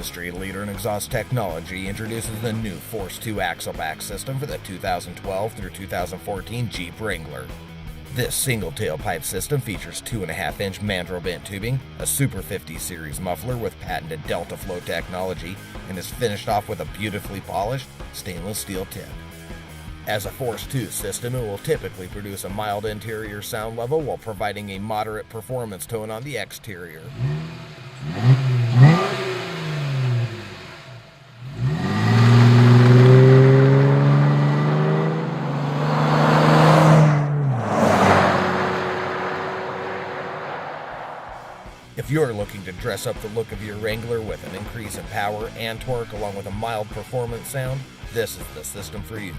industry leader in exhaust technology introduces the new Force 2 axleback system for the 2012 through 2014 Jeep Wrangler. This single tailpipe system features 2.5-inch mandrel bent tubing, a Super 50 series muffler with patented Delta Flow technology, and is finished off with a beautifully polished stainless steel tip. As a Force 2 system, it will typically produce a mild interior sound level while providing a moderate performance tone on the exterior. If you're looking to dress up the look of your Wrangler with an increase in power and torque along with a mild performance sound, this is the system for you.